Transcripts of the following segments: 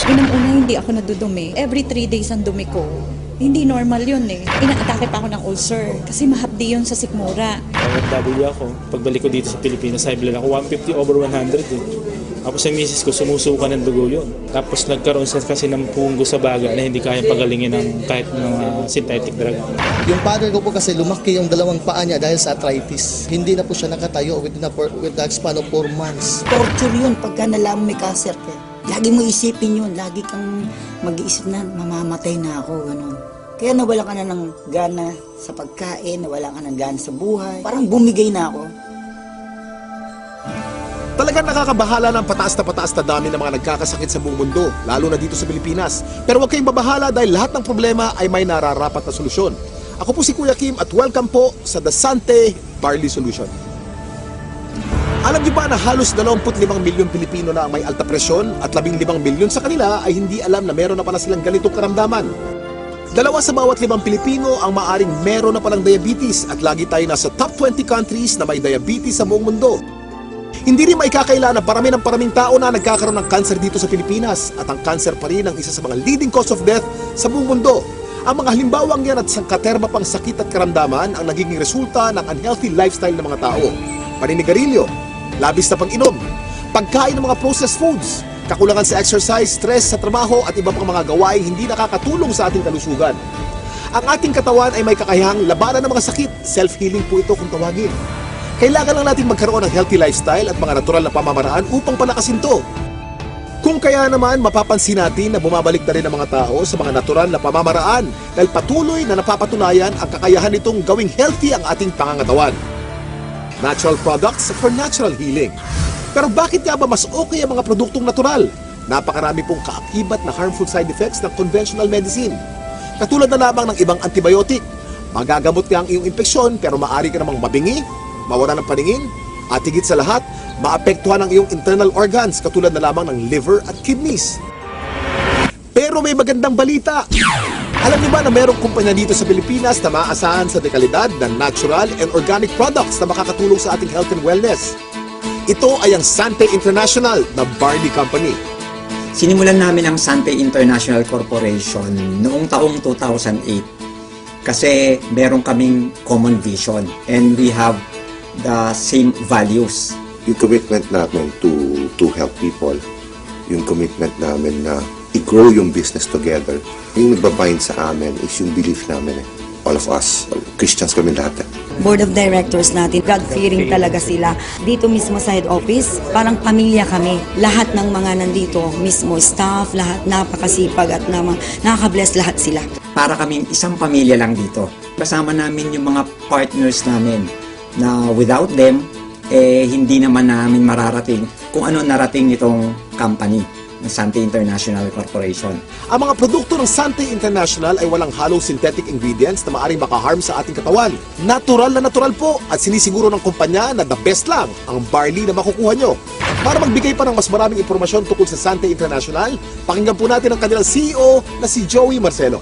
Unang-una, hindi ako nadudumi. Every 3 days ang dumi ko. Hindi normal yun eh. Inaatake pa ako ng ulcer kasi mahapdi yun sa sikmura. OFW ako. Pagbalik ko dito sa Pilipinas, high blood ako 150 over 100 eh. Tapos ang misis ko, sumusuka ng dugo yun. Tapos nagkaroon siya kasi ng punggo sa baga na hindi kayang pagalingin ng kahit ng synthetic drug. Yung father ko po kasi lumaki yung dalawang paa niya dahil sa arthritis. Hindi na po siya nakatayo with the span of 4 months. Torture yun pagka nalaman may cancer ka. Lagi mo isipin yun, lagi kang mag-iisip na mamamatay na ako, gano'n. Kaya nawala ka na ng gana sa pagkain, nawala ka ng gana sa buhay. Parang bumigay na ako. Talagang nakakabahala ng pataas na dami ng mga nagkakasakit sa buong mundo, lalo na dito sa Pilipinas. Pero huwag kayong mabahala dahil lahat ng problema ay may nararapat na solusyon. Ako po si Kuya Kim at welcome po sa The Sante Barley Solution. Alam niyo ba na halos 25 milyong Pilipino na ang may alta presyon at 15 milyon sa kanila ay hindi alam na meron na pala silang ganitong karamdaman? 2 sa bawat 5 Pilipino ang maaring meron na palang diabetes at lagi tayo nasa top 20 countries na may diabetes sa buong mundo. Hindi rin maikakaila na paraming tao na nagkakaroon ng cancer dito sa Pilipinas at ang cancer pa rin ang isa sa mga leading cause of death sa buong mundo. Ang mga halimbawang yan at sangkaterma pang sakit at karamdaman ang nagiging resulta ng unhealthy lifestyle ng mga tao. Paninigarilyo, labis na pag-inom, pagkain ng mga processed foods, kakulangan sa exercise, stress sa trabaho at iba pang mga gawain hindi nakakatulong sa ating kalusugan. Ang ating katawan ay may kakayahang labanan ng mga sakit. Self-healing po ito kung tawagin. Kailangan lang natin magkaroon ng healthy lifestyle at mga natural na pamamaraan upang palakasin to. Kung kaya naman, mapapansin natin na bumabalik na rin ang mga tao sa mga natural na pamamaraan dahil patuloy na napapatunayan ang kakayahan nitong gawing healthy ang ating pangangatawan. Natural products for natural healing. Pero bakit nga ba mas okay ang mga produktong natural? Napakarami pong kaakibat na harmful side effects ng conventional medicine. Katulad na lamang ng ibang antibiotic. Magagamot nga ang iyong impeksyon pero maaari ka namang mabingi, mawala ng paningin, at higit sa lahat, maapektuhan ang iyong internal organs katulad na lamang ng liver at kidneys. Pero may magandang balita. Alam niyo ba na mayroong kumpanya dito sa Pilipinas na maaasahan sa dekalidad ng natural and organic products na makakatulong sa ating health and wellness? Ito ay ang Sante International na barley company. Sinimulan namin ang Sante International Corporation noong taong 2008 kasi meron kaming common vision and we have the same values. Yung commitment namin to help people, yung commitment namin na i-grow yung business together, yung nagbabind sa amin is yung belief namin eh. All of us, Christians kami lahat eh. Board of directors natin, God-fearing talaga sila. Dito mismo sa head office, parang pamilya kami. Lahat ng mga nandito, mismo staff, lahat napakasipag at nakaka-bless lahat sila. Para kaming isang pamilya lang dito. Kasama namin yung mga partners namin na without them, hindi naman namin mararating kung ano narating nitong company ng Sante International Corporation. Ang mga produkto ng Sante International ay walang halong synthetic ingredients na maaaring makaharm sa ating katawan. Natural na natural po at sinisiguro ng kumpanya na the best lang ang barley na makukuha nyo. Para magbigay pa ng mas maraming impormasyon tungkol sa Sante International, pakinggan po natin ang kanilang CEO na si Joey Marcelo.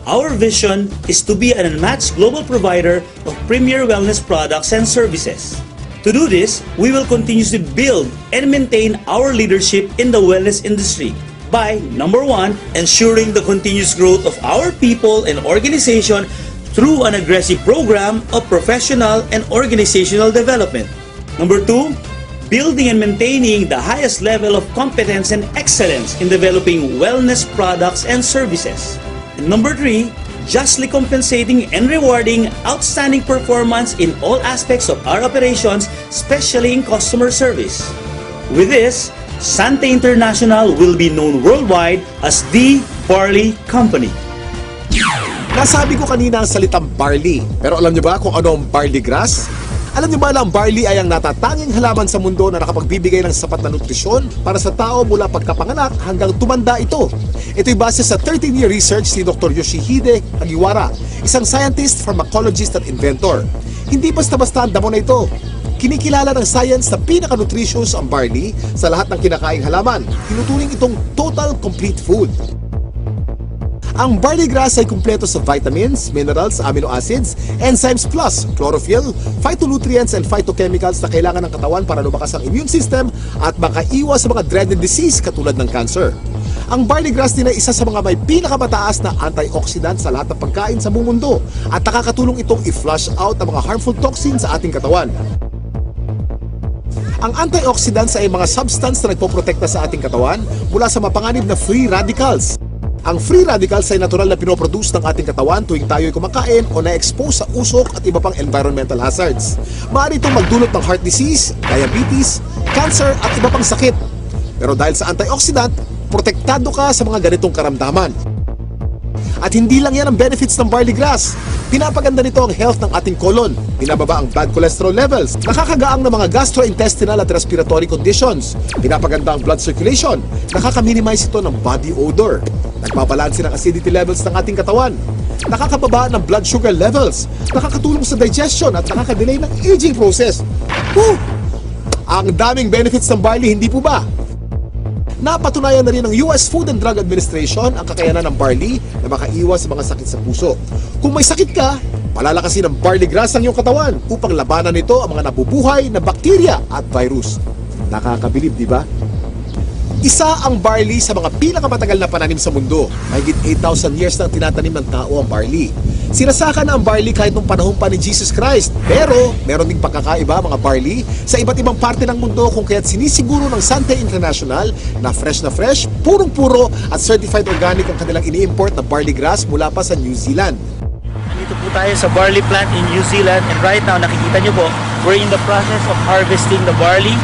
Our vision is to be an unmatched global provider of premier wellness products and services. To do this, we will continuously build and maintain our leadership in the wellness industry by, number 1, ensuring the continuous growth of our people and organization through an aggressive program of professional and organizational development. Number 2, building and maintaining the highest level of competence and excellence in developing wellness products and services. And number 3, justly compensating and rewarding outstanding performance in all aspects of our operations, especially in customer service. With this, Sante International will be known worldwide as the Barley Company. Nasabi ko kanina ang salitang barley, pero alam niyo ba kung ano ang barley grass? Alam niyo ba na ang barley ay ang natatanging halaman sa mundo na nakapagbibigay ng sapat na nutrisyon para sa tao mula pagkapanganak hanggang tumanda ito? Ito'y base sa 13-year research ni Dr. Yoshihide Kagiwara, isang scientist, pharmacologist at inventor. Hindi basta-basta ang damo na ito. Kinikilala ng science na pinaka-nutritious ang barley sa lahat ng kinakaing halaman. Tinuturing itong total complete food. Ang barley grass ay kumpleto sa vitamins, minerals, amino acids, enzymes plus chlorophyll, phytonutrients and phytochemicals na kailangan ng katawan para lumakas ang immune system at makaiwas sa mga dreaded disease katulad ng cancer. Ang barley grass din ay isa sa mga may pinakamataas na antioxidant sa lahat ng pagkain sa buong mundo at nakakatulong itong i-flush out ang mga harmful toxins sa ating katawan. Ang antioxidants ay mga substance na nagpoprotekta sa ating katawan mula sa mapanganib na free radicals. Ang free radicals ay natural na pinoproduce ng ating katawan tuwing tayo ay kumakain o na-expose sa usok at iba pang environmental hazards. Maaari itong magdulot ng heart disease, diabetes, cancer at iba pang sakit. Pero dahil sa antioxidant, protektado ka sa mga ganitong karamdaman. At hindi lang yan ang benefits ng barley grass. Pinapaganda nito ang health ng ating colon, binababa ang bad cholesterol levels, nakakagaang ng mga gastrointestinal at respiratory conditions, pinapaganda ang blood circulation, nakaka-minimize ito ng body odor, nagpabalanse ng acidity levels ng ating katawan, nakakababa ng blood sugar levels, nakakatulong sa digestion at nakakadelay ng aging process. Woo! Ang daming benefits ng barley, hindi po ba? Napatunayan na rin ng US Food and Drug Administration ang kakayanan ng barley na makaiwas sa mga sakit sa puso. Kung may sakit ka, palalakasin ng barley grass ang iyong katawan upang labanan nito ang mga nabubuhay na bakterya at virus. Nakakabilib, di ba? Isa ang barley sa mga pinakamatagal na pananim sa mundo. Mahigit 8,000 years nang tinatanim ng tao ang barley. Sinasaka na ang barley kahit nung panahon pa ni Jesus Christ. Pero meron ding pagkakaiba mga barley sa iba't ibang parte ng mundo kung kaya't sinisiguro ng Sante International na fresh, purong-puro at certified organic ang kanilang ini-import na barley grass mula pa sa New Zealand. Dito po tayo sa barley plant in New Zealand, and right now nakikita nyo po, we're in the process of harvesting the barley.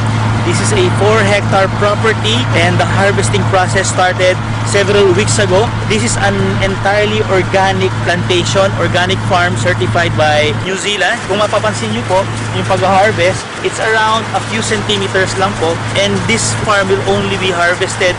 This is a 4-hectare property and the harvesting process started several weeks ago. This is an entirely organic plantation, organic farm certified by New Zealand. Kung mapapansin nyo po, yung pag-harvest, it's around a few centimeters lang po, and this farm will only be harvested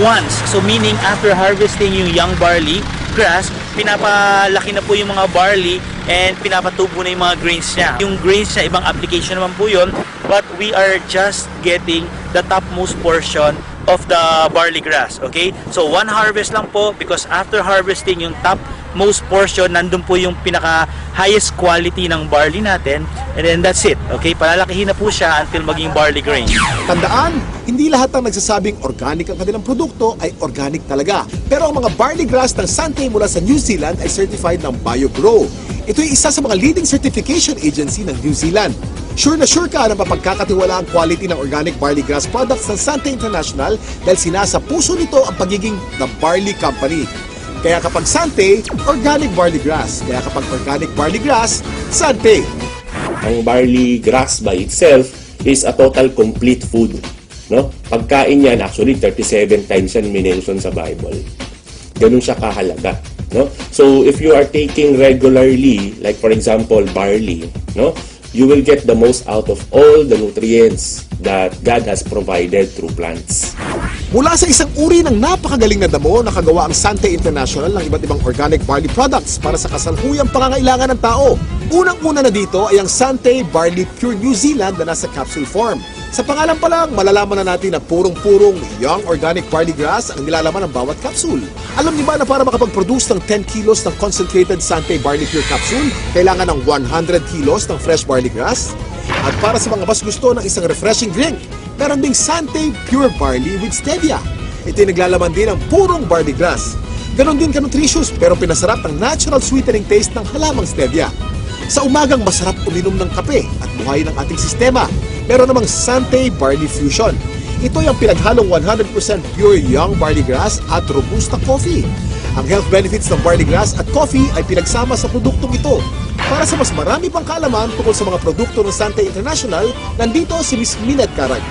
once. So meaning after harvesting yung young barley grass, pinapalaki na po yung mga barley and pinapatubo na yung mga grains niya. Yung grains niya, ibang application naman po yun, but we are just getting the topmost portion of the barley grass, okay? So one harvest lang po, because after harvesting yung topmost portion, nandun po yung pinaka highest quality ng barley natin, and then that's it, okay? Palalakihin na po siya until maging barley grain. Tandaan, hindi lahat ng nagsasabing organic ang kanilang produkto ay organic talaga. Pero ang mga barley grass ng Sante mula sa New Zealand ay certified ng BioGrow. Ito ay isa sa mga leading certification agency ng New Zealand. Sure na sure ka na mapagkakatiwala ang quality ng organic barley grass products ng Sante International dahil sinasa puso nito ang pagiging The Barley Company. Kaya kapag Sante, organic barley grass. Kaya kapag organic barley grass, Sante. Ang barley grass by itself is a total complete food. No? Pagkain yan, actually 37 times yan minention sa Bible. Ganun siya kahalaga. No? So if you are taking regularly, like for example barley, no, you will get the most out of all the nutrients that God has provided through plants. Mula sa isang uri ng napakagaling na damo, nakagawa ang Sante International ng iba't ibang organic barley products para sa kasalukuyang pangangailangan ng tao. Unang-una na dito ay ang Sante Barley Pure New Zealand na nasa capsule form. Sa pangalan pa lang, malalaman na natin na purong-purong young organic barley grass ang nilalaman ng bawat capsule. Alam niyo ba na para makapag-produce ng 10 kilos ng concentrated Sante Barley Pure capsule, kailangan ng 100 kilos ng fresh barley grass? At para sa mga mas gusto ng isang refreshing drink, meron ding Sante Pure Barley with Stevia. Ito ay naglalaman din ng purong barley grass. Ganon din ka-nutritious pero pinasarap ng natural sweetening taste ng halamang stevia. Sa umagang masarap uminom ng kape at buhayin ang ating sistema. Meron namang Sante Barley Fusion. Ito ay ang pinaghalong 100% pure young barley grass at robusta coffee. Ang health benefits ng barley grass at coffee ay pinagsama sa produktong ito. Para sa mas marami pang kaalaman tungkol sa mga produkto ng Sante International, nandito si Ms. Minette Carag.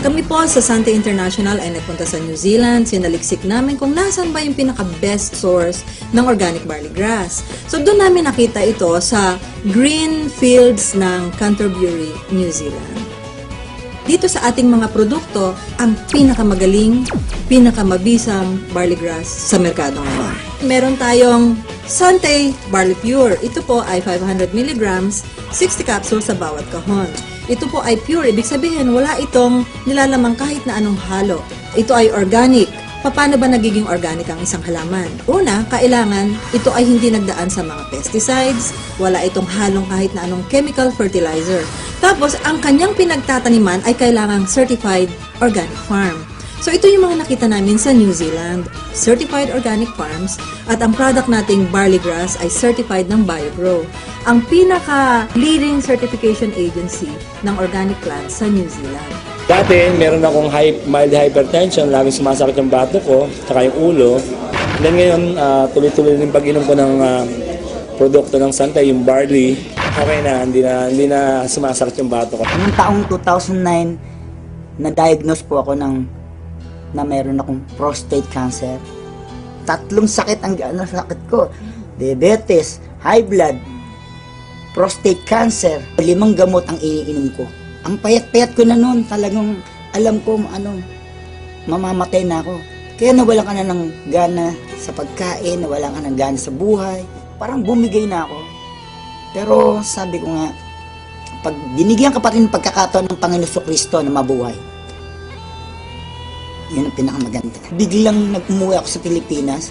Kami po sa Sante International ay nagpunta sa New Zealand. Sinaliksik namin kung nasan ba yung pinaka-best source ng organic barley grass. So doon namin nakita ito sa green fields ng Canterbury, New Zealand. Dito sa ating mga produkto, ang pinakamagaling, pinakamabisang barley grass sa merkado ngayon. Meron tayong Sante Barley Pure. Ito po ay 500 mg, 60 capsules sa bawat kahon. Ito po ay pure, ibig sabihin wala itong nilalamang kahit na anong halo. Ito ay organic. Paano ba nagiging organic ang isang halaman? Una, kailangan ito ay hindi nagdaan sa mga pesticides, wala itong halong kahit na anong chemical fertilizer. Tapos, ang kanyang pinagtataniman ay kailangang certified organic farm. So, ito yung mga nakita namin sa New Zealand, certified organic farms, at ang product nating barley grass ay certified ng BioGrow, ang pinaka-leading certification agency ng organic plants sa New Zealand. Dati, meron akong mild hypertension, laging sumasakit yung bato ko, saka yung ulo. Then ngayon, tuloy-tuloy din pag-inom ko ng produkto ng Santay, yung barley. Okay na, hindi na sumasakit yung bato ko. Noong taong 2009, na-diagnose po ako na meron akong prostate cancer. 3 sakit ang sakit ko. Diabetes, high blood, prostate cancer. 5 gamot ang iniinom ko. Ang payat-payat ko na noon, talagang alam ko mamamatay na ako. Kaya nawalan ka na ng gana sa pagkain, nawalan ka ng gana sa buhay. Parang bumigay na ako. Pero sabi ko nga, pag binigyan ka pa rin ng pagkakataon ng Panginoon Kristo na mabuhay, yun ang pinakamaganda. Biglang nag-umuwi ako sa Pilipinas,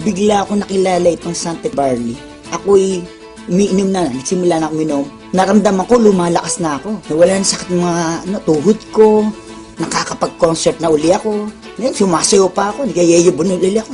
bigla ako nakilala itong Santay Barley. Ako'y umiinom na, nagsimula na ako uminom. Naramdaman ko, lumalakas na ako. Nawala na sakit mga tuhod ko, nakakapag-concert na uli ako. Ngayon, sumasayo pa ako, nagayayabon uli ako.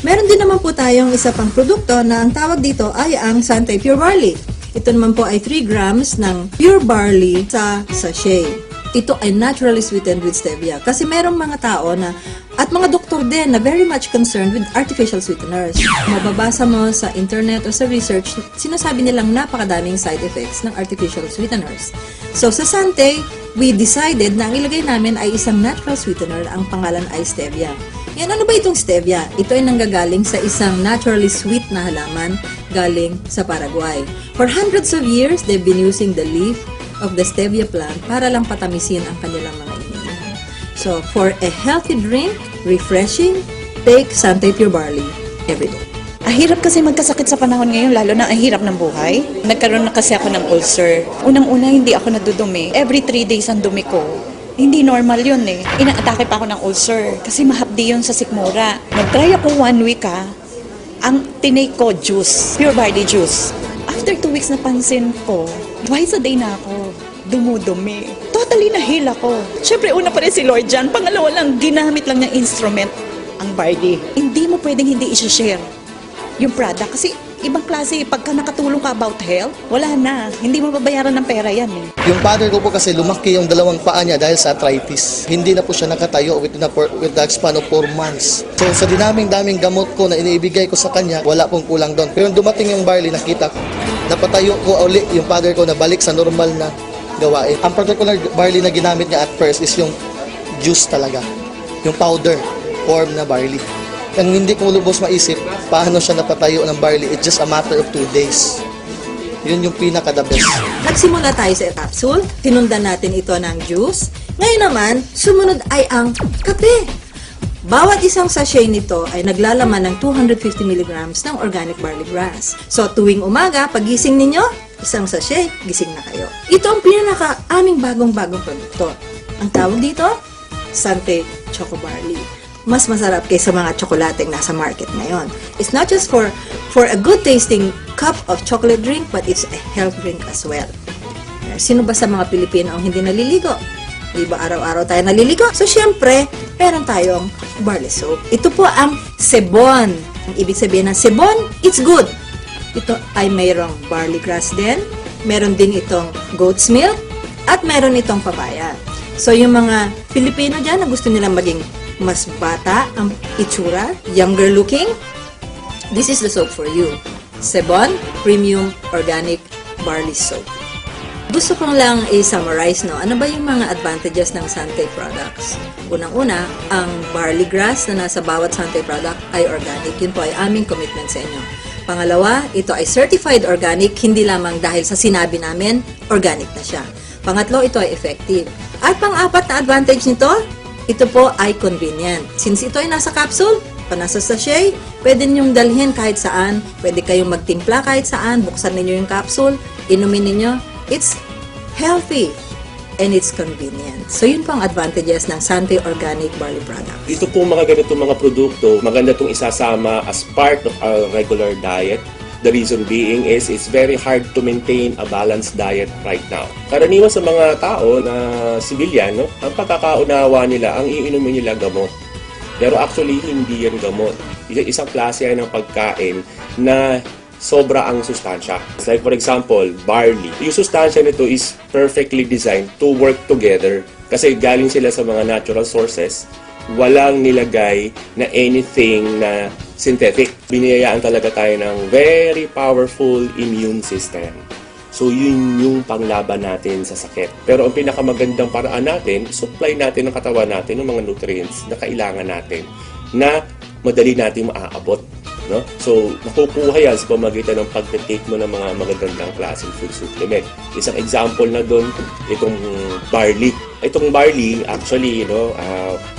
Meron din naman po tayong isa pang produkto na ang tawag dito ay ang Santay Pure Barley. Ito naman po ay 3 grams ng pure barley sa sachet. Ito ay naturally sweetened with stevia. Kasi merong mga tao na, at mga doktor din na very much concerned with artificial sweeteners. Mababasa mo sa internet o sa research, sinasabi nilang napakadaming side effects ng artificial sweeteners. So sa Santay, we decided na ang ilagay namin ay isang natural sweetener, ang pangalan ay stevia. Yan, ano ba itong stevia? Ito ay nanggagaling sa isang naturally sweet na halaman galing sa Paraguay. For hundreds of years, they've been using the leaf of the stevia plant para lang patamisin ang kanilang mga iniinom. So, for a healthy drink, refreshing, take Santay Pure Barley every day. Ang hirap kasi magkasakit sa panahon ngayon, lalo na ang hirap ng buhay. Nagkaroon na kasi ako ng ulcer. Unang-una, hindi ako nadudumi. Every 3 days ang dumi ko. Hindi normal yun eh. Inaatake pa ako ng ulcer kasi mahapdi yun sa sikmura. Nag-try ako 1 week ang tinake ko juice, pure barley juice. After 2 weeks napansin ko, twice a day na ako dumudumi. Totally na-heal ako. Siyempre, una pa rin si Lord dyan. Pangalawa lang, ginamit lang ng instrument ang barley. Hindi mo pwedeng hindi i-share yung product. Kasi ibang klase, pagka nakatulong ka about health, wala na. Hindi mo babayaran ng pera yan eh. Yung father ko po kasi lumaki yung 2 paa niya dahil sa arthritis. Hindi na po siya nakatayo with the span of 4 months. So sa daming gamot ko na iniibigay ko sa kanya, wala pong kulang doon. Pero dumating yung barley, nakita ko, napatayo ko uli yung father ko na balik sa normal na gawain. Ang particular barley na ginamit niya at first is yung juice talaga. Yung powder form na barley. Ang hindi ko lubos maisip, paano siya napatayo ng barley, it's just a matter of 2 days. Yun yung pinaka-the best. Nagsimula tayo sa capsule, tinundan natin ito ng juice. Ngayon naman, sumunod ay ang kape. Bawat isang sachet nito ay naglalaman ng 250 mg ng organic barley grass. So tuwing umaga, pagising ninyo, isang sachet, gising na kayo. Ito ang pinaka-aming bagong-bagong produkto. Ang tawag dito, Santay Choco Barley. Mas masarap kaysa mga tsokolateng nasa market ngayon. It's not just for a good tasting cup of chocolate drink, but it's a health drink as well. Sino ba sa mga Pilipino ang hindi naliligo? Di ba araw-araw tayo naliligo? So syempre, meron tayong barley soap. Ito po ang sebon. Ang ibig sabihin ng sebon, it's good. Ito ay mayroong barley grass din. Meron din itong goat's milk. At meron itong papaya. So yung mga Pilipino dyan na gusto nilang maging mas bata ang itsura, younger looking, this is the soap for you. Sebon Premium Organic Barley Soap. Gusto kong lang i-summarize, no? Ano ba yung mga advantages ng Santay products? Unang-una, ang barley grass na nasa bawat Santay product ay organic. Yun po ay aming commitment sa inyo. Pangalawa, ito ay certified organic, hindi lamang dahil sa sinabi namin, organic na siya. Pangatlo, ito ay effective. At pang-apat na advantage nito, ito po ay convenient. Since ito ay nasa capsule, pa nasa sachet, pwede ninyong dalhin kahit saan, pwede kayong magtimpla kahit saan, buksan ninyo yung capsule, inumin ninyo. It's healthy and it's convenient. So yun po ang advantages ng Sante Organic Barley Product. Ito po mga ganitong mga produkto, maganda itong isasama as part of our regular diet. The reason being is it's very hard to maintain a balanced diet right now. Karaniwan sa mga tao na civilian, no, ang pagkakaunawa nila, ang iinumin nila gamot. Pero actually, hindi yan gamot. Isang klase yan ng pagkain na sobra ang sustansya. Like for example, barley. Yung sustansya nito is perfectly designed to work together. Kasi galing sila sa mga natural sources. Walang nilagay na anything na synthetic. Biniyayaan talaga tayo ng very powerful immune system. So yun yung panglaban natin sa sakit. Pero ang pinakamagandang paraan natin, supply natin ng katawan natin ng mga nutrients na kailangan natin na madali natin maaabot. No? So, nakukuha yan sa pamagitan ng pag-take mo ng mga magagandang klaseng food supplement. Isang example na doon, itong barley. Itong barley, actually,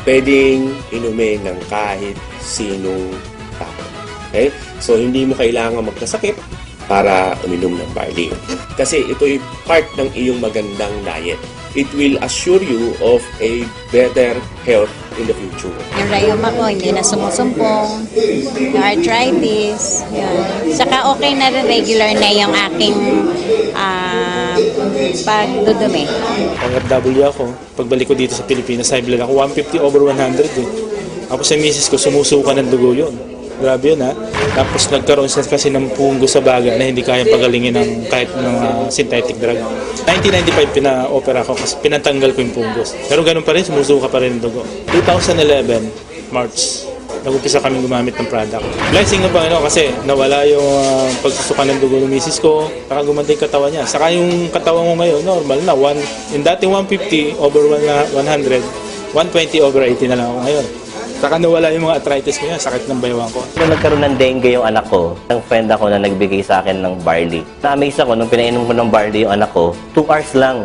pwedeng inumin ng kahit sinong tao. Okay? So, hindi mo kailangan magkasakit para uminom ng barley. Kasi ito ay part ng iyong magandang diet. It will assure you of a better health in the future. Yung rayuma ko, hindi na sumusumpong. Yung arthritis. Yun. Saka okay na rin, regular na yung aking pagdudumi. Pang-FW ako. Pagbalik ko dito sa Pilipinas, high blood ako. 150 over 100 eh. Tapos sa misis ko, sumusuka ng dugo yun. Grabe yun ha. Tapos nagkaroon siya kasi ng punggo sa baga na hindi kayang pagalingin ng kahit ng synthetic drug. 1995 pina-opera ko kasi pinatanggal ko yung punggos. Pero ganun pa rin, sumusuka pa rin ng dugo. 2011, March, nag-upisa kami gumamit ng product. Blessing ng Panginoon kasi nawala yung pagsusuka ng dugo ng misis ko, saka gumanda yung katawan niya. Saka yung katawan mo ngayon, normal na. Yung dating 150 over 100, 120 over 80 na lang ako ngayon. Saka nawala yung mga arthritis ko yan, sakit ng baywang ko. Nung nagkaroon ng dengue yung anak ko, ang friend ako na nagbigay sa akin ng barley. Na-amaze ako nung pinainom ko ng barley yung anak ko, 2 hours lang,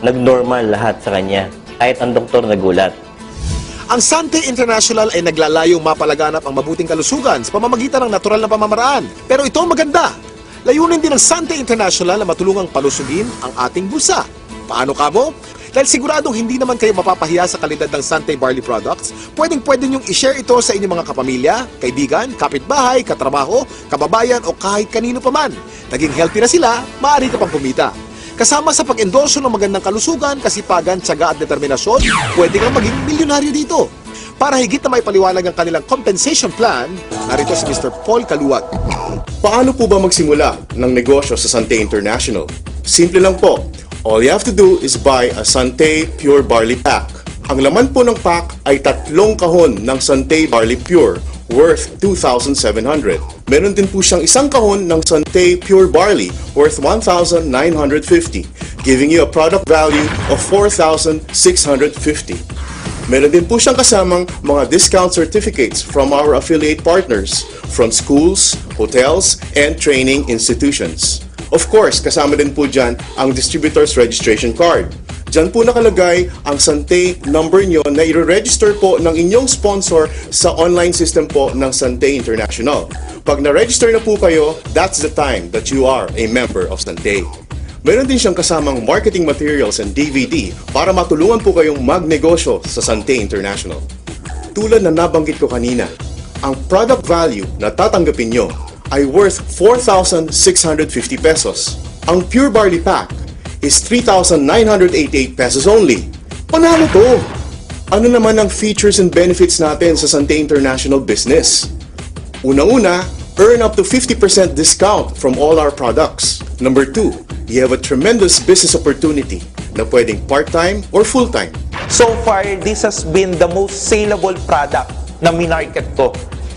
nag-normal lahat sa kanya. Kahit ang doktor nagulat. Ang Sante International ay naglalayong mapalaganap ang mabuting kalusugan sa pamamagitan ng natural na pamamaraan. Pero ito ang maganda. Layunin din ng Sante International na matulungang palusugin ang ating bulsa. Paano kamo? Dahil siguradong hindi naman kayo mapapahiya sa kalidad ng Sante Barley Products, pwedeng-pwede niyong i-share ito sa inyong mga kapamilya, kaibigan, kapitbahay, katrabaho, kababayan o kahit kanino pa man. Naging healthy na sila, maaari ka pang kumita. Kasama sa pag-endorso ng magandang kalusugan, kasipagan, tiyaga at determinasyon, pwede kang maging milyonaryo dito. Para higit na may paliwanag ang kanilang compensation plan, narito si Mr. Paul Kaluwag. Paano po ba magsimula ng negosyo sa Sante International? Simple lang po. All you have to do is buy a Sante Pure Barley Pack. Ang laman po ng pack ay 3 kahon ng Sante Barley Pure worth 2,700. Meron din po siyang 1 kahon ng Sante Pure Barley worth 1,950, giving you a product value of 4,650. Meron din po siyang kasamang mga discount certificates from our affiliate partners from schools, hotels, and training institutions. Of course, kasama din po dyan ang distributor's registration card. Dyan po nakalagay ang Sante number nyo na i-register po ng inyong sponsor sa online system po ng Sante International. Pag na-register na po kayo, that's the time that you are a member of Sante. Meron din siyang kasamang marketing materials and DVD para matulungan po kayong magnegosyo sa Sante International. Tulad na nabanggit ko kanina, ang product value na tatanggapin nyo ay worth 4,650 pesos. Ang Pure Barley Pack is 3,988 pesos only. Panalo to! Ano naman ang features and benefits natin sa Sante International business? Unang-una, earn up to 50% discount from all our products. Number 2, you have a tremendous business opportunity na pwedeng part-time or full-time. So far, this has been the most saleable product na minarket ko.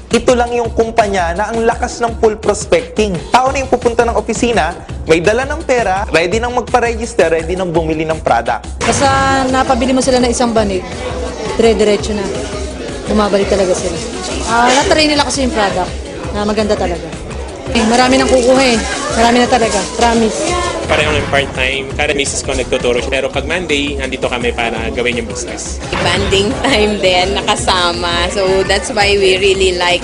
Ito lang yung kumpanya na ang lakas ng full prospecting. Tao na yung pupunta ng opisina, may dala ng pera, ready nang magpa-register, ready nang bumili ng product. Basta napabili mo sila ng isang banig, dire-diretso na. Bumabalik talaga sila. Na-try nila kasi yung product na maganda talaga. Marami nang kukuha eh. Marami na talaga. Promise. pareho ng part-time. Kada misis ko nagtuturo siya. Pero pag Monday, nandito kami para gawin yung business. Banding time din, nakasama. So that's why we really like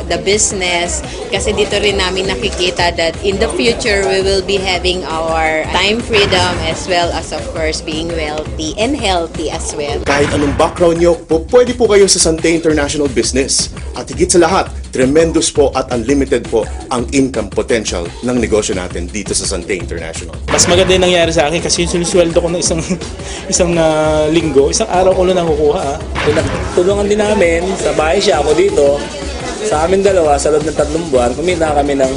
the business. Kasi dito rin namin nakikita that in the future, we will be having our time freedom as well as of course being wealthy and healthy as well. Kahit anong background nyo, pwede po kayo sa Sante International Business. At higit sa lahat, tremendous po at unlimited po ang income potential ng negosyo natin dito sa Sante International. Mas maganda yung nangyari sa akin kasi yung sinisweldo ko ng isang linggo, isang araw ko lang nakukuha. Tulungan din namin, sa bahay siya, ako dito. Sa amin dalawa, sa loob ng 3 buwan, kumita kami ng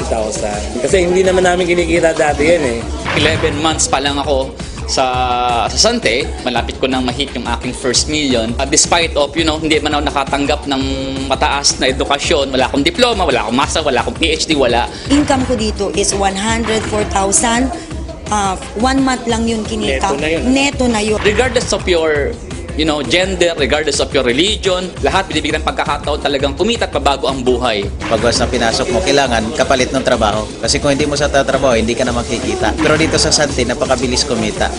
150,000. Kasi hindi naman namin kinikita dati yan eh. 11 months pa lang ako sa Sante, malapit ko nang ma-hit yung aking first million. Despite of, hindi man ako nakatanggap ng mataas na edukasyon, wala akong diploma, wala akong master, wala akong PhD, wala. Income ko dito is 104,000. 1 month lang yun kinita. Neto na yun. Regardless of your gender, regardless of your religion, lahat binibigyan ng pagkakataon talagang kumita at pabago ang buhay. Pag once na pinasok mo, kailangan kapalit ng trabaho. Kasi kung hindi mo sa tatrabaho, hindi ka na makikita. Pero dito sa Sante, napakabilis kumita.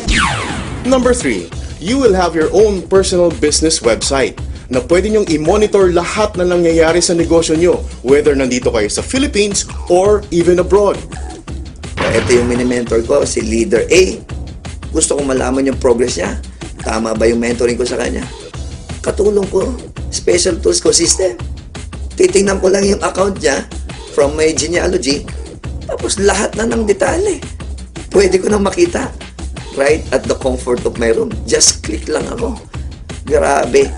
Number 3, you will have your own personal business website na pwede nyong i-monitor lahat na nangyayari sa negosyo nyo, whether nandito kayo sa Philippines or even abroad. Ito yung mini-mentor ko, si Leader A. Gusto kong malaman yung progress niya. Tama ba yung mentoring ko sa kanya? Katulong ko, special tools ko system. Titingnan ko lang yung account niya from my genealogy, tapos lahat na ng detalye. Pwede ko nang makita right at the comfort of my room. Just click lang ako. Grabe.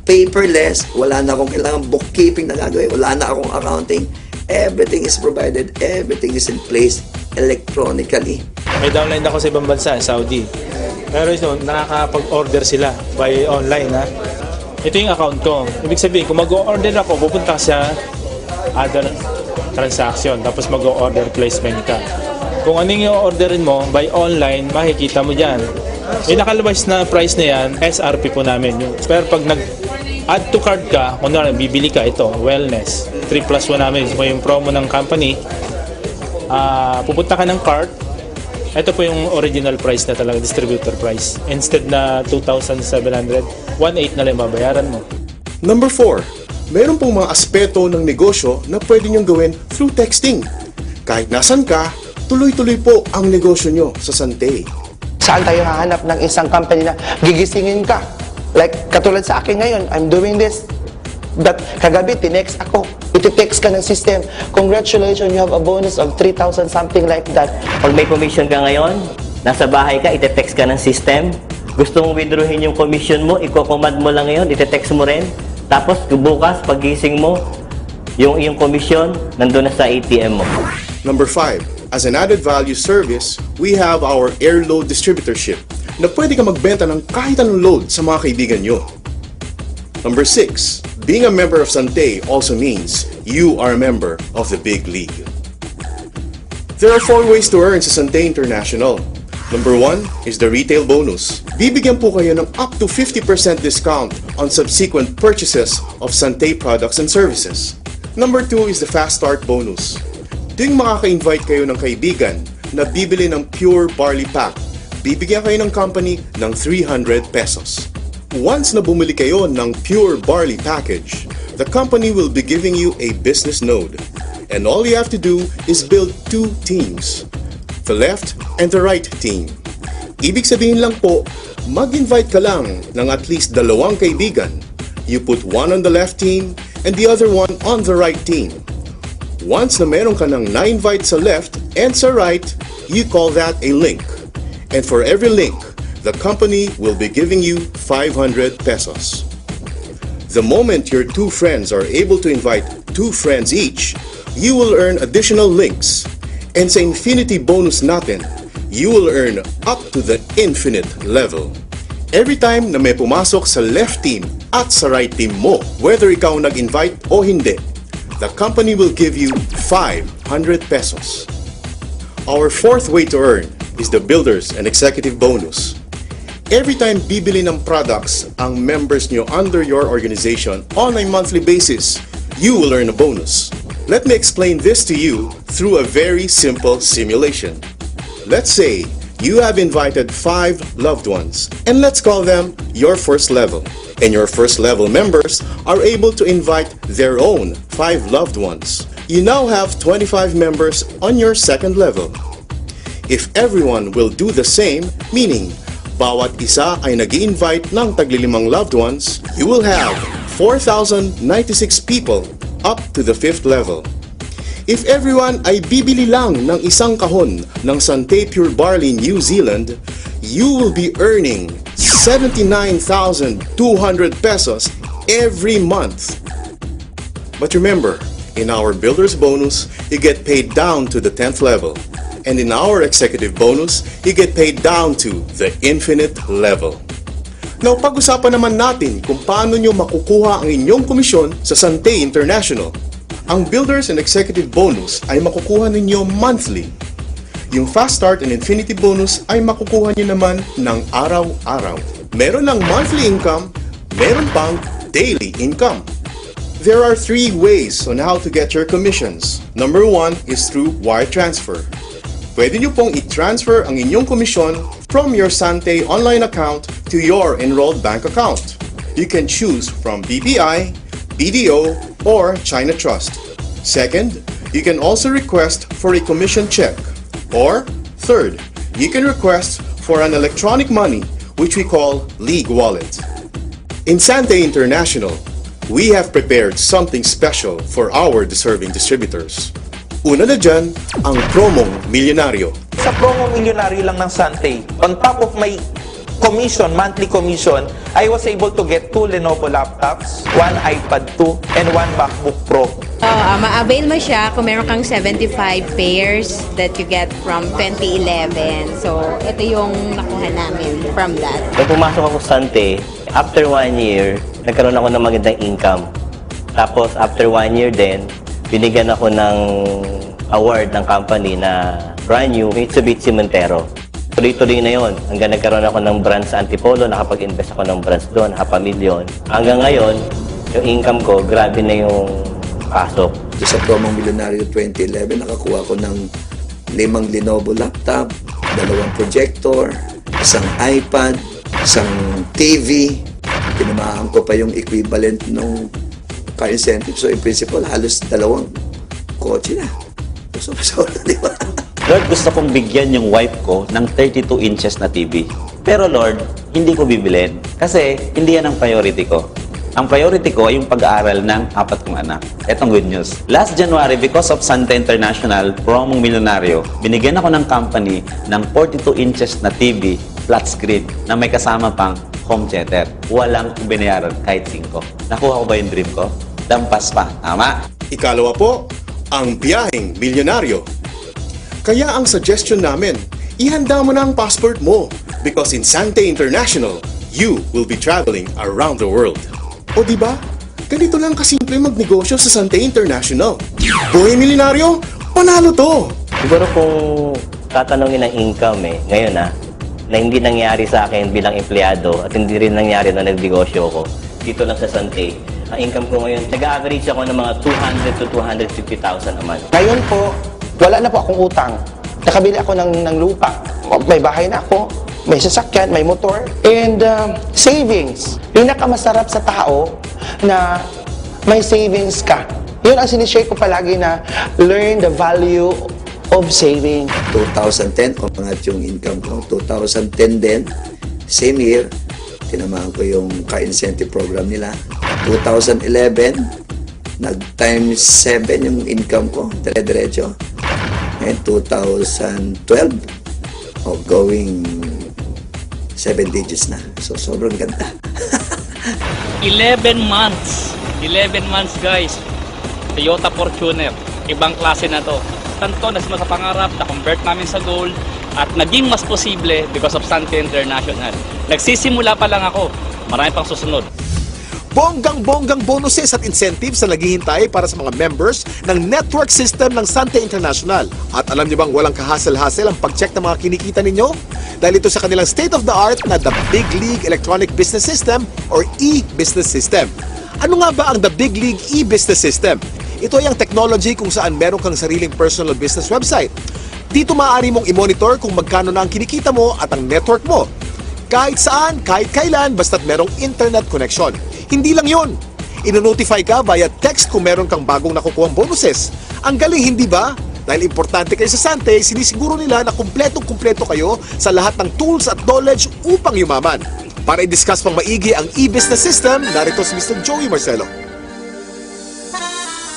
Paperless, wala na akong kailangan bookkeeping na gagawin, wala na akong accounting. Everything is provided, everything is in place electronically. May downline ako sa ibang bansa, Saudi. Pero nakakapag-order sila by online, ha. Ito yung account ko. Ibig sabihin, kung mag-order ako, pupunta sa other transaction, tapos mag-order placement ka. Kung anong yung orderin mo, by online, makikita mo dyan. Yung nakalabas na price na yan, SRP po namin. Pero pag nag-add to cart ka, kung bibili ka ito, wellness, 3+1 namin. So yung promo ng company, pupunta ka ng cart, ito po yung original price na talaga, distributor price. Instead na 2,700, 1,800 na lang babayaran mo. Number 4, meron pong mga aspeto ng negosyo na pwede nyong gawin through texting. Kahit nasan ka, tuloy-tuloy po ang negosyo nyo sa Sante. Saan tayo hahanap ng isang company na gigisingin ka? Like, katulad sa akin ngayon, I'm doing this. But kagabi, tinext ako. Iti-text ka ng system. Congratulations, you have a bonus of 3,000, something like that. Pag may commission ka ngayon, nasa bahay ka, iti-text ka ng system. Gusto mong withdrawin yung commission mo, i-command mo lang ngayon, iti-text mo rin. Tapos bukas, paggising mo, yung iyong commission, nandun na sa ATM mo. Number 5, as an added value service, we have our air load distributorship na pwede ka magbenta ng kahit anong load sa mga kaibigan nyo. Number 6, being a member of Sante also means you are a member of the big league. There are 4 ways to earn sa Sante International. Number 1 is the retail bonus. Bibigyan po kayo ng up to 50% discount on subsequent purchases of Sante products and services. Number 2 is the fast start bonus. Tuwing makaka-invite kayo ng kaibigan na bibili ng pure barley pack, bibigyan kayo ng company ng 300 pesos. Once na bumili kayo ng pure barley package, the company will be giving you a business node. And all you have to do is build 2 teams, the left and the right team. Ibig sabihin lang po, mag-invite ka lang ng at least 2 kaibigan. You put one on the left team and the other one on the right team. Once na meron ka ng na-invite sa left and sa right, you call that a link. And for every link, the company will be giving you 500 pesos. The moment your 2 friends are able to invite 2 friends each, you will earn additional links. And sa infinity bonus natin, you will earn up to the infinite level. Every time na may pumasok sa left team at sa right team mo, whether ikaw nag-invite o hindi, the company will give you 500 pesos. Our 4th way to earn is the Builders and Executive Bonus. Every time bibili ng products ang members nyo under your organization on a monthly basis, you will earn a bonus. Let me explain this to you through a very simple simulation. Let's say you have invited 5 loved ones, and let's call them your first level. And your first level members are able to invite their own 5 loved ones. You now have 25 members on your second level. If everyone will do the same, meaning bawat isa ay nag-i-invite ng taglilimang loved ones, you will have 4,096 people up to the 5th level. If everyone ay bibili lang ng isang kahon ng Sante Pure Barley New Zealand, you will be earning 79,200 pesos every month. But remember, in our Builder's Bonus, you get paid down to the 10th level. And in our Executive Bonus, you get paid down to the infinite level. Now, pag-usapan naman natin kung paano nyo makukuha ang inyong komisyon sa Sante International. Ang Builders and Executive Bonus ay makukuha ninyo monthly. Yung Fast Start and Infinity Bonus ay makukuha nyo naman ng araw-araw. Meron ng monthly income, meron pang daily income. There are 3 ways on how to get your commissions. Number 1 is through wire transfer. Pwede nyo pong i-transfer ang inyong komisyon from your Sante online account to your enrolled bank account. You can choose from BPI, BDO, or China Trust. Second, you can also request for a commission check. Or, third, you can request for an electronic money, which we call League Wallet. In Sante International, we have prepared something special for our deserving distributors. Una na dyan, ang promong milyonaryo. Sa promo milyonaryo lang ng Sante, on top of my commission, monthly commission, I was able to get 2 Lenovo laptops, 1 iPad 2, and 1 MacBook Pro. Ma-avail mo siya kung meron kang 75 pairs that you get from 2011. So, ito yung nakuha namin from that. Nung pumasok ako sa Sante, after 1 year, nagkaroon ako ng magandang income. Tapos, after 1 year din, binigyan ako ng award ng company na brand new Mitsubishi Montero. Tuloy-tuloy na yon. Hanggang nagkaroon ako ng branch sa Antipolo, nakapag-invest ako ng branch doon, $500,000. Hanggang ngayon, yung income ko, grabe na yung pasok. Sa promong milyonaryo 2011, nakakuha ko ng 5 Lenovo laptop, 2 projector, 1 iPad, 1 TV. Tinamaan ko pa yung equivalent ng car incentive. So in principle, halos 2 kotse na. So, di ba? Lord, gusto kong bigyan yung wife ko ng 32 inches na TV. Pero Lord, hindi ko bibilin. Kasi hindi yan ang priority ko. Ang priority ko ay yung pag-aaral ng 4 kong anak. Etong good news. Last January, because of Sante International Promong Milyonaryo, binigyan ako ng company ng 42 inches na TV flat screen na may kasama pang home theater. Walang binayaran kahit 5. Nakuha ko ba yung dream ko? Dampas pa. Tama? Ikalawa po, ang biyaheng milyonaryo. Kaya ang suggestion namin, ihanda mo na ang passport mo because in Sante International, you will be traveling around the world. O diba? Ganito lang kasimple magnegosyo sa Sante International. Buhay milyonaryo, panalo to! Siguro kung tatanungin ng income ngayon na hindi nangyari sa akin bilang empleyado at hindi rin nangyari na nagnegosyo ko dito lang sa Sante, ang income ko ngayon, nag-average ako ng mga 200 to 250,000 a month. Ngayon po, wala na po akong utang. Nakabili ako ng lupa. May bahay na ako, may sasakyan, may motor, and savings. Pinakamasarap sa tao na may savings ka. Yun ang sinishare ko palagi na learn the value of saving. 2010, umangat yung income ko. 2010 din, same year, tinamaan ko yung car incentive program nila. 2011, nag-times 7 yung income ko, dire-diretso. And 2012, going 7 digits na. So, sobrang ganda. 11 months. 11 months, guys. Toyota Fortuner. Ibang klase na to. Tanto na sa pangarap, na-convert namin sa gold at naging mas posible because of Sante International. Nagsisimula pa lang ako. Marami pang susunod. Bonggang-bonggang bonuses at incentives na naghihintay para sa mga members ng network system ng Sante International. At alam niyo bang walang kahasel-hasel ang pag-check ng mga kinikita ninyo? Dahil ito sa kanilang state-of-the-art na The Big League Electronic Business System or e-Business System. Ano nga ba ang The Big League e-Business System? Ito ay ang technology kung saan meron kang sariling personal business website. dito maaari mong i-monitor kung magkano na ang kinikita mo at ang network mo. Kahit saan, kahit kailan, basta't merong internet connection. Hindi lang yun. Ino-notify ka via text kung meron kang bagong nakukuhang bonuses. Ang galing, hindi ba? Dahil importante kayo sa Sante, sinisiguro nila na kumpletong-kumpleto kayo sa lahat ng tools at knowledge upang yumaman. Para i-discuss pang maigi ang e-business system, narito si Mr. Joey Marcelo.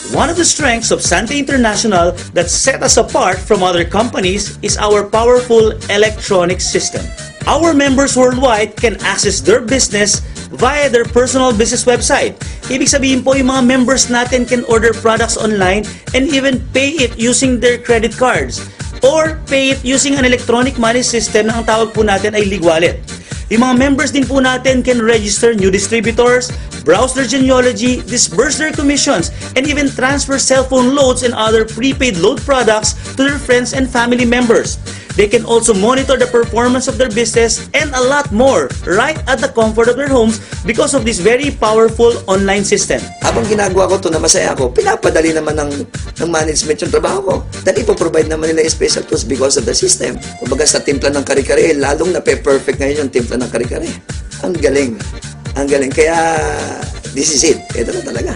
One of the strengths of Sante International that set us apart from other companies is our powerful electronic system. Our members worldwide can access their business via their personal business website. Ibig sabihin po, yung mga members natin can order products online and even pay it using their credit cards or pay it using an electronic money system na ang tawag po natin ay Ligwallet. Yung mga members din po natin can register new distributors, browse their genealogy, disburse their commissions, and even transfer cellphone loads and other prepaid load products to their friends and family members. They can also monitor the performance of their business and a lot more right at the comfort of their homes because of this very powerful online system. Habang ginagawa ko ito na masaya ako, pinapadali naman ng management yung trabaho ko. Dahil ipoprovide naman nila yung special tools because of the system. Kumbaga sa timpla ng kare-kare, lalong na-perfect ngayon yung timpla ng kare-kare. Ang galing. Ang galing. Kaya, this is it. Ito na talaga.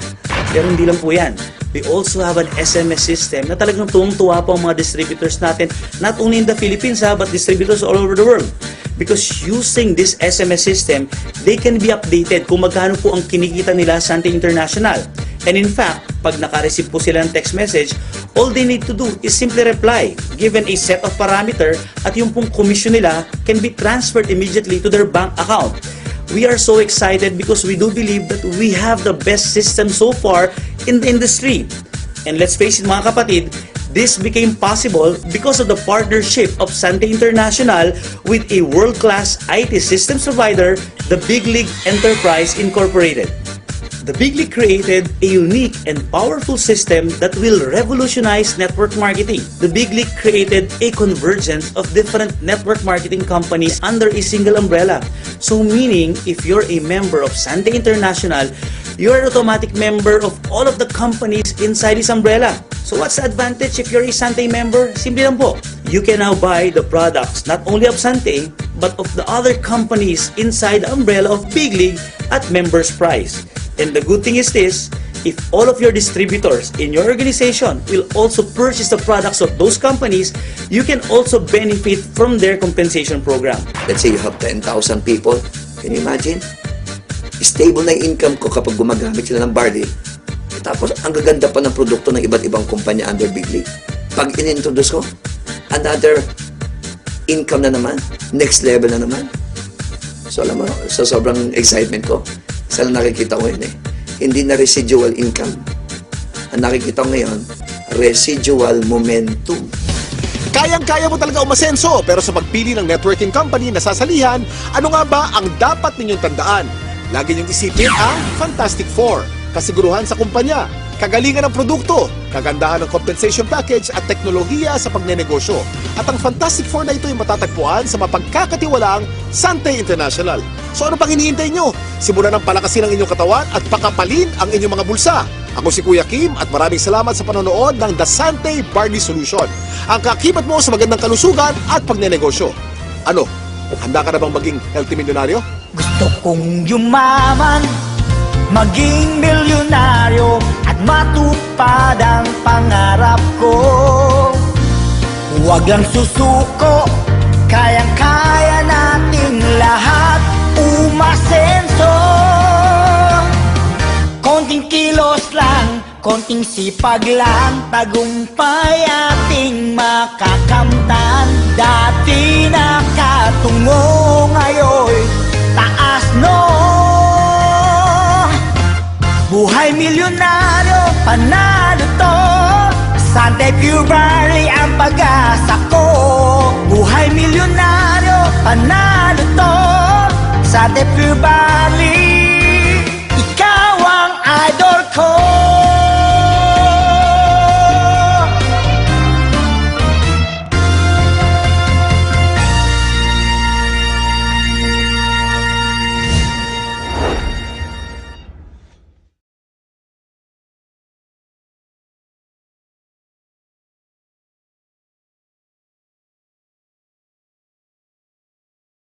Pero hindi lang po yan. We also have an SMS system na talagang tuwang-tuwa po ang mga distributors natin, not only in the Philippines but distributors all over the world. Because using this SMS system, they can be updated kung magkano po ang kinikita nila sa Sante International. And in fact, pag naka-receive po sila ng text message, all they need to do is simply reply, given a set of parameter, at yung pong commission nila can be transferred immediately to their bank account. We are so excited because we do believe that we have the best system so far in the industry. And let's face it mga kapatid, this became possible because of the partnership of Sante International with a world-class IT systems provider, the Big League Enterprise Incorporated. The Big League created a unique and powerful system that will revolutionize network marketing. The Big League created a convergence of different network marketing companies under a single umbrella. So meaning, if you're a member of Sante International, you're an automatic member of all of the companies inside this umbrella. So what's the advantage if you're a Sante member? Simple lang po. You can now buy the products not only of Sante, but of the other companies inside the umbrella of Big League at members price. And the good thing is this, if all of your distributors in your organization will also purchase the products of those companies, you can also benefit from their compensation program. Let's say you have 10,000 people. Can you imagine? Stable na yung income ko kapag gumagamit sila ng barley. Tapos, ang gaganda pa ng produkto ng iba't ibang kumpanya under Big League. Pag in-introduce ko, another income na naman. Next level na naman. So, alam mo, sa sobrang excitement ko, isa lang nakikita ko yun eh. Hindi na residual income. Ang nakikita ko ngayon, residual momentum. Kayang-kaya mo talaga umasenso, pero sa pagpili ng networking company na sasalihan, ano nga ba ang dapat ninyong tandaan? Lagi niyong isipin ang Fantastic Four. Kasiguruhan sa kumpanya, kagalingan ng produkto, kagandahan ng compensation package at teknolohiya sa pagnenegosyo. At ang Fantastic Four na ito ay matatagpuan sa mapagkakatiwalaang Sante International. So ano pang hinihintay nyo? Simulan ng palakasin ang inyong katawan at pakapalin ang inyong mga bulsa. Ako si Kuya Kim at maraming salamat sa panonood ng The Sante Barley Solution. Ang kakibat mo sa magandang kalusugan at pagnenegosyo. Ano? Handa ka na bang maging healthy milyonaryo? Gusto kong yumaman, maging milyonaryo at matupad ang pangarap ko. Huwag lang susuko, kayang-kaya nating lahat umasenso. Konting kilos lang, konting sipag lang, tagumpay ating makakamtan. Dati nakatungo, ngayon taas no. Buhay milyonaryo, panalo to. Sante Pure Barley ang pag-asa ko. Buhay milyonaryo, panalo to. Sante Pure Barley.